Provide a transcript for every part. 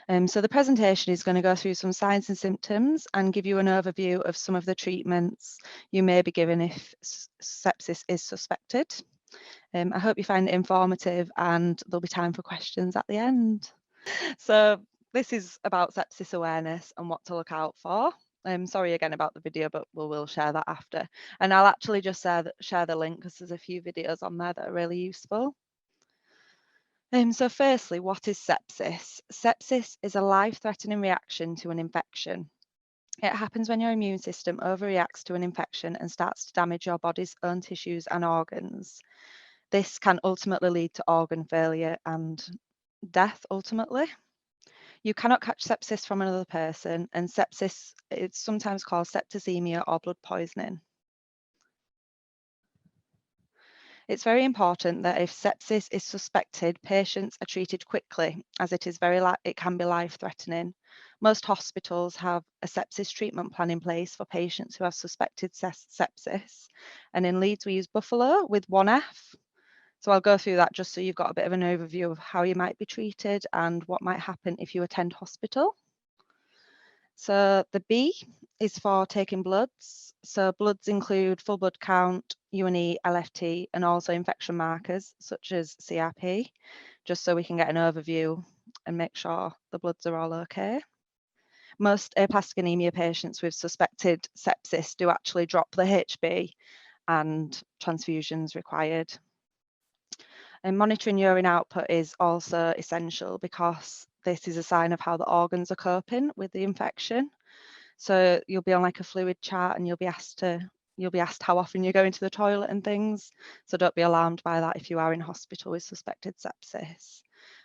So the presentation is going to go through some signs and symptoms and give you an overview of some of the treatments you may be given if sepsis is suspected. I hope you find it informative and there'll be time for questions at the end. So this is about sepsis awareness and what to look out for. Sorry again about the video, but we'll share that after. And I'll actually just share the link because there's a few videos on there that are really useful. So firstly, what is sepsis? Sepsis is a life-threatening reaction to an infection. It happens when your immune system overreacts to an infection and starts to damage your body's own tissues and organs. This can ultimately lead to organ failure and death ultimately. You cannot catch sepsis from another person, and sepsis is sometimes called septicemia or blood poisoning. It's very important that if sepsis is suspected, patients are treated quickly, as it can be life-threatening. Most hospitals have a sepsis treatment plan in place for patients who have suspected sepsis, and in Leeds we use Buffalo with 1F. So I'll go through that just so you've got a bit of an overview of how you might be treated and what might happen if you attend hospital. So the B is for taking bloods. So bloods include full blood count, UNE, LFT, and also infection markers such as CRP, just so we can get an overview and make sure the bloods are all okay. Most aplastic anemia patients with suspected sepsis do actually drop the HB and transfusions required. And monitoring urine output is also essential because this is a sign of how the organs are coping with the infection. So you'll be on like a fluid chart and you'll be asked how often you're going to the toilet and things. So don't be alarmed by that if you are in hospital with suspected sepsis.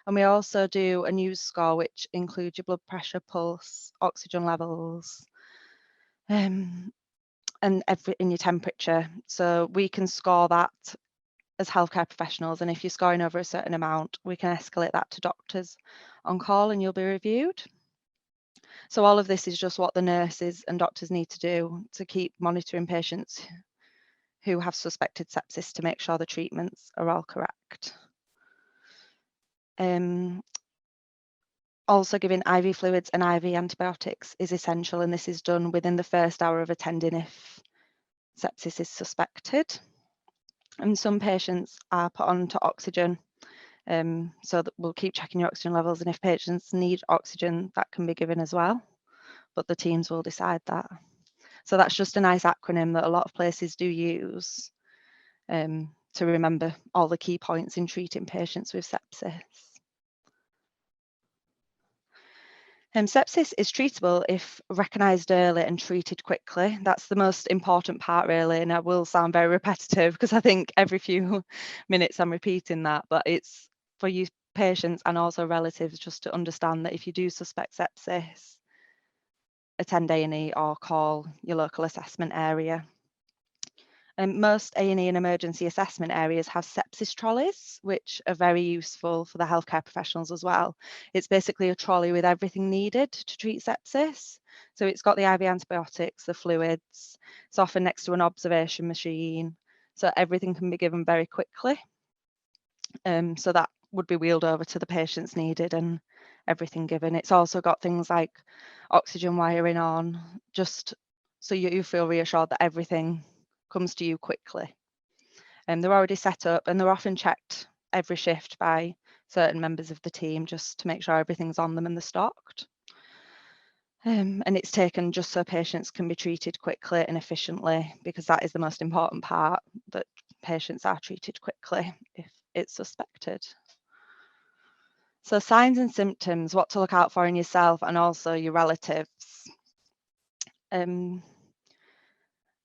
And we also do a news score, which includes your blood pressure, pulse, oxygen levels, and your temperature. So we can score that as healthcare professionals. And if you're scoring over a certain amount, we can escalate that to doctors on call and you'll be reviewed. So all of this is just what the nurses and doctors need to do to keep monitoring patients who have suspected sepsis to make sure the treatments are all correct. Also giving IV fluids and IV antibiotics is essential, and this is done within the first hour of attending if sepsis is suspected. And some patients are put on to oxygen, so that we'll keep checking your oxygen levels, and if patients need oxygen, that can be given as well, but the teams will decide that. So that's just a nice acronym that a lot of places do use to remember all the key points in treating patients with sepsis. Sepsis is treatable if recognised early and treated quickly. That's the most important part really, and I will sound very repetitive because I think every few minutes I'm repeating that, but it's for you patients and also relatives just to understand that if you do suspect sepsis, attend A&E or call your local assessment area. And most A&E and emergency assessment areas have sepsis trolleys, which are very useful for the healthcare professionals as well. It's basically a trolley with everything needed to treat sepsis. So it's got the IV antibiotics, the fluids, it's often next to an observation machine. So everything can be given very quickly. So that would be wheeled over to the patients needed and everything given. It's also got things like oxygen wiring on, just so you feel reassured that everything comes to you quickly. And they're already set up and they're often checked every shift by certain members of the team just to make sure everything's on them and they're stocked. And it's taken just so patients can be treated quickly and efficiently, because that is the most important part, that patients are treated quickly if it's suspected. So signs and symptoms, what to look out for in yourself and also your relatives.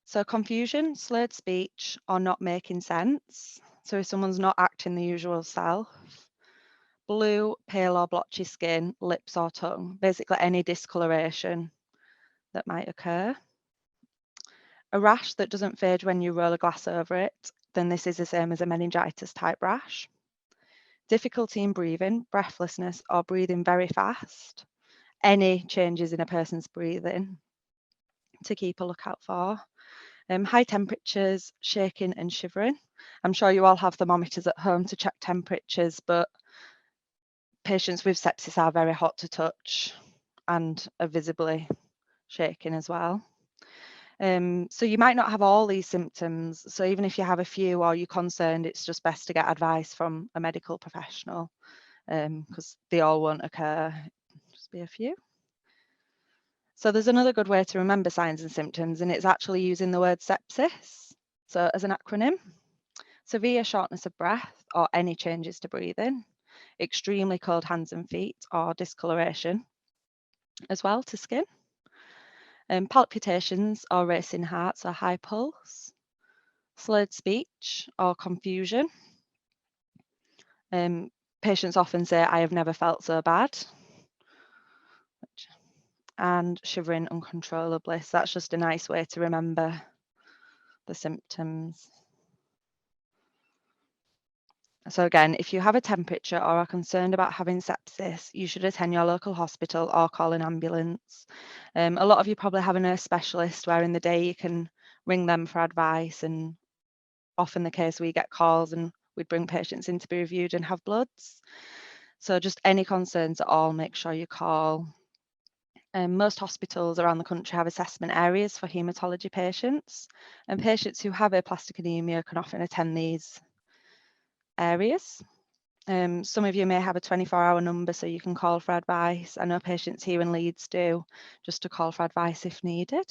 So confusion, slurred speech, or not making sense. So if someone's not acting the usual self. Blue, pale or blotchy skin, lips or tongue, basically any discoloration that might occur. A rash that doesn't fade when you roll a glass over it, then this is the same as a meningitis type rash. Difficulty in breathing, breathlessness or breathing very fast. Any changes in a person's breathing to keep a lookout for. High temperatures, shaking and shivering. I'm sure you all have thermometers at home to check temperatures, but patients with sepsis are very hot to touch and are visibly shaking as well. So you might not have all these symptoms. So even if you have a few or you're concerned, it's just best to get advice from a medical professional, because they all won't occur, just be a few. So there's another good way to remember signs and symptoms, and it's actually using the word sepsis. So as an acronym: severe shortness of breath or any changes to breathing, extremely cold hands and feet or discoloration as well to skin, palpitations or racing hearts or high pulse, slurred speech or confusion. Patients often say, "I have never felt so bad," and shivering uncontrollably. So that's just a nice way to remember the symptoms. So again, if you have a temperature or are concerned about having sepsis, you should attend your local hospital or call an ambulance. A lot of you probably have a nurse specialist where in the day you can ring them for advice, and often the case we get calls and we'd bring patients in to be reviewed and have bloods. So just any concerns at all, make sure you call. Most hospitals around the country have assessment areas for haematology patients, and patients who have aplastic anemia can often attend these areas. Some of you may have a 24-hour number so you can call for advice. I know patients here in Leeds do, just to call for advice if needed.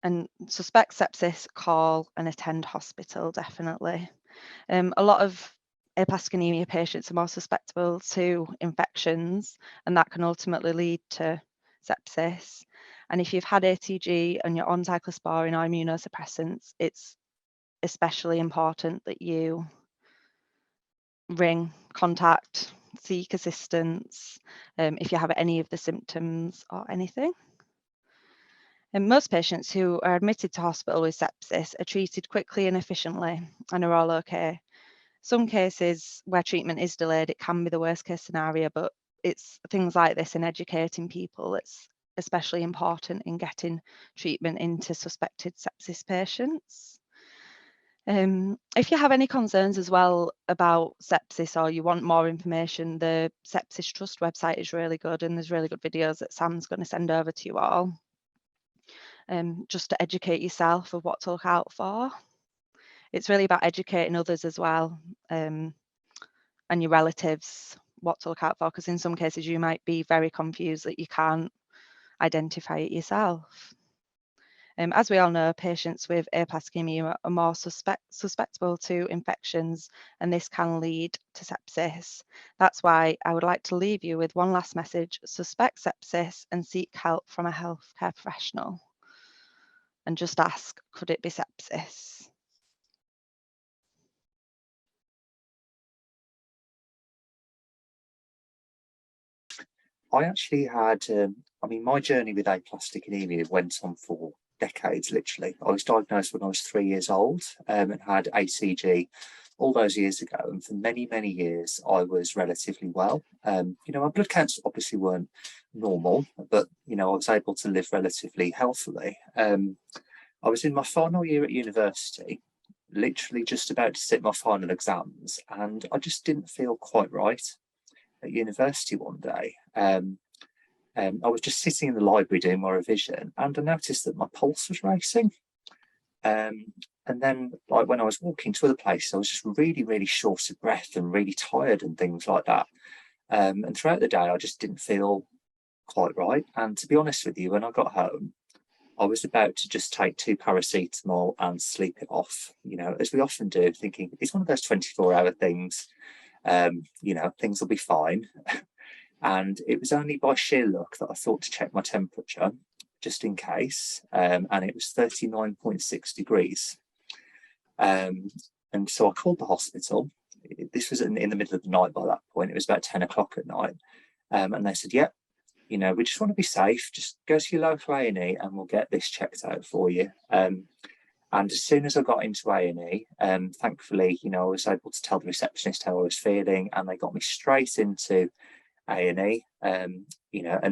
And suspect sepsis, call and attend hospital, definitely. A lot of aplastic anemia patients are more susceptible to infections, and that can ultimately lead to sepsis. And if you've had ATG and you're on cyclosporin or immunosuppressants, it's especially important that you ring, contact, seek assistance if you have any of the symptoms or anything. And most patients who are admitted to hospital with sepsis are treated quickly and efficiently and are all okay. Some cases where treatment is delayed, it can be the worst case scenario, but it's things like this and educating people that's especially important in getting treatment into suspected sepsis patients. If you have any concerns as well about sepsis or you want more information, the Sepsis Trust website is really good, and there's really good videos that Sam's going to send over to you all, just to educate yourself of what to look out for. It's really about educating others as well, and your relatives what to look out for, because in some cases you might be very confused that you can't identify it yourself. As we all know, patients with aplastic anemia are more susceptible to infections, and this can lead to sepsis. That's why I would like to leave you with one last message: suspect sepsis and seek help from a healthcare professional. And just ask, could it be sepsis? I actually had, my journey with aplastic anemia went on for decades, literally. I was diagnosed when I was 3 years old, and had ACG all those years ago. And for many, many years, I was relatively well. My blood counts obviously weren't normal, but, I was able to live relatively healthily. I was in my final year at university, literally just about to sit my final exams, and I just didn't feel quite right at university one day. I was just sitting in the library doing my revision, and I noticed that my pulse was racing. And then, like when I was walking to other places, I was just really, really short of breath and really tired and things like that. And throughout the day, I just didn't feel quite right. And to be honest with you, when I got home, I was about to just take 2 paracetamol and sleep it off, as we often do, thinking it's one of those 24-hour things. Things will be fine. And it was only by sheer luck that I thought to check my temperature, just in case, and it was 39.6 degrees. And so I called the hospital. This was in the middle of the night by that point. It was about 10 o'clock at night. And they said, yep, we just want to be safe. Just go to your local A&E and we'll get this checked out for you. And as soon as I got into A&E, thankfully, I was able to tell the receptionist how I was feeling, and they got me straight into A&E. And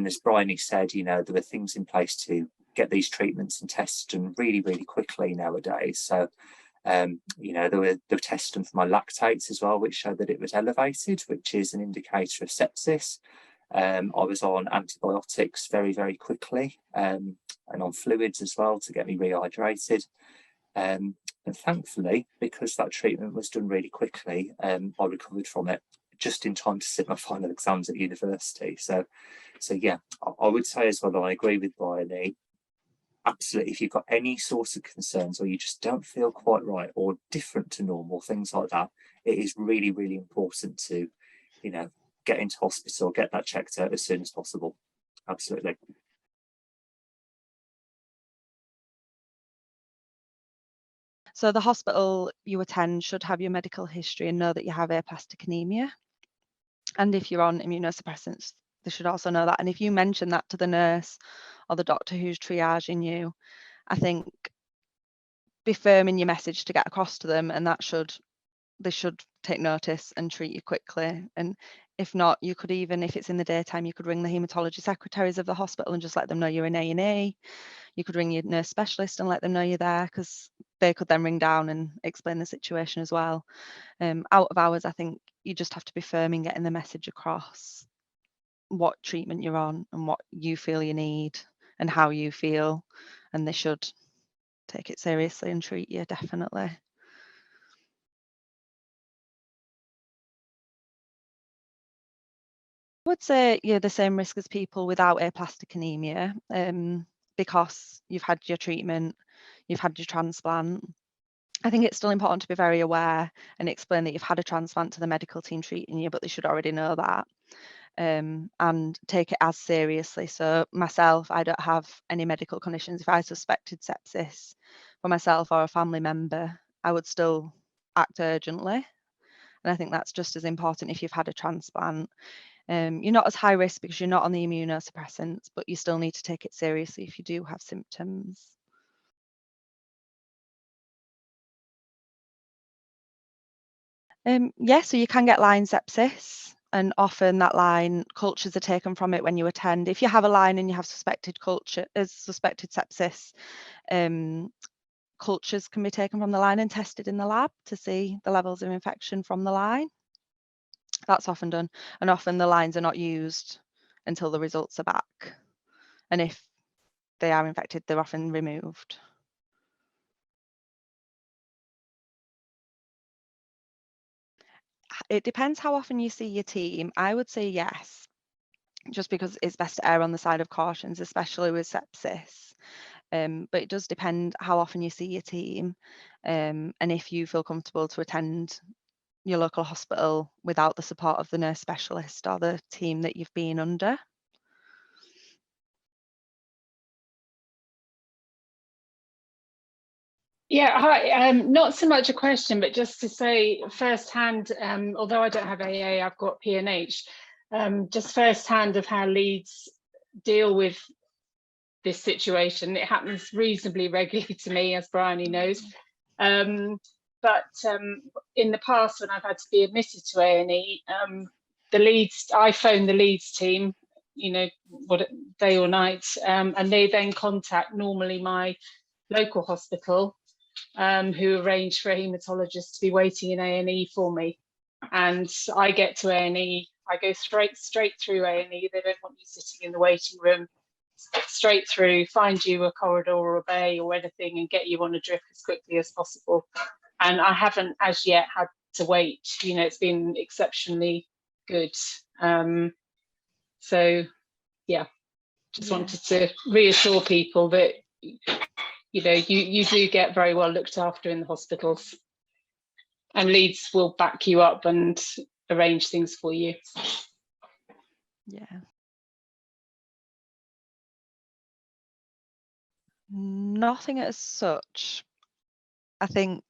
as Briony said, there were things in place to get these treatments and tests done really, really quickly nowadays. So You know, they were testing for my lactates as well, which showed that it was elevated, which is an indicator of sepsis. I was on antibiotics very, very quickly, and on fluids as well to get me rehydrated. And thankfully, because that treatment was done really quickly, I recovered from it just in time to sit my final exams at university. So yeah, I would say as well that I agree with Briony. Absolutely, if you've got any sort of concerns or you just don't feel quite right or different to normal, things like that, it is really, really important to, you know, get into hospital, get that checked out as soon as possible. Absolutely. So the hospital you attend should have your medical history and know that you have aplastic anemia. And if you're on immunosuppressants, they should also know that. And if you mention that to the nurse or the doctor who's triaging you, I think be firm in your message to get across to them, and they should take notice and treat you quickly. And if not, you could even, if it's in the daytime, you could ring the haematology secretaries of the hospital and just let them know you're in A&E. You could ring your nurse specialist and let them know you're there, because they could then ring down and explain the situation as well. Out of hours, I think you just have to be firm in getting the message across, what treatment you're on and what you feel you need and how you feel, and they should take it seriously and treat you, definitely. I would say you're the same risk as people without aplastic anemia, because you've had your treatment, you've had your transplant. I think it's still important to be very aware and explain that you've had a transplant to the medical team treating you, but they should already know that, and take it as seriously. So myself, I don't have any medical conditions. If I suspected sepsis for myself or a family member, I would still act urgently. And I think that's just as important if you've had a transplant. You're not as high risk because you're not on the immunosuppressants, but you still need to take it seriously if you do have symptoms. Yeah, so you can get line sepsis, and often that line cultures are taken from it when you attend. If you have a line and you have suspected sepsis, cultures can be taken from the line and tested in the lab to see the levels of infection from the line. That's often done, and often the lines are not used until the results are back. And if they are infected, they're often removed. It depends how often you see your team. I would say yes, just because it's best to err on the side of cautions, especially with sepsis. But it does depend how often you see your team, and if you feel comfortable to attend your local hospital without the support of the nurse specialist or the team that you've been under. Yeah, hi. Not so much a question, but just to say firsthand, although I don't have AA, I've got PNH, just firsthand of how Leeds deal with this situation. It happens reasonably regularly to me, as Briony knows. But in the past, when I've had to be admitted to A&E, I phone the Leeds team, you know, day or night, and they then contact normally my local hospital, who arranged for a haematologist to be waiting in A&E for me. And I get to A&E, I go straight through A&E. They don't want you sitting in the waiting room. Straight through, find you a corridor or a bay or anything and get you on a drip as quickly as possible. And I haven't as yet had to wait. You know, it's been exceptionally good. So yeah, just wanted to reassure people that, you know, you do get very well looked after in the hospitals, and Leeds will back you up and arrange things for you. Yeah. Nothing as such. I think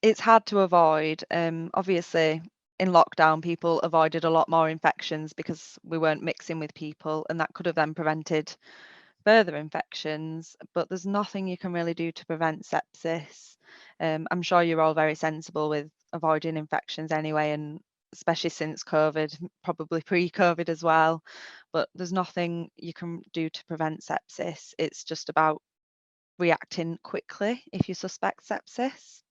it's hard to avoid. Obviously, in lockdown, people avoided a lot more infections because we weren't mixing with people, and that could have then prevented further infections. But there's nothing you can really do to prevent sepsis. I'm sure you're all very sensible with avoiding infections anyway, and especially since COVID, probably pre-COVID as well. But there's nothing you can do to prevent sepsis. It's just about reacting quickly if you suspect sepsis.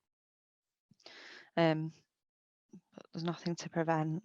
But there's nothing to prevent.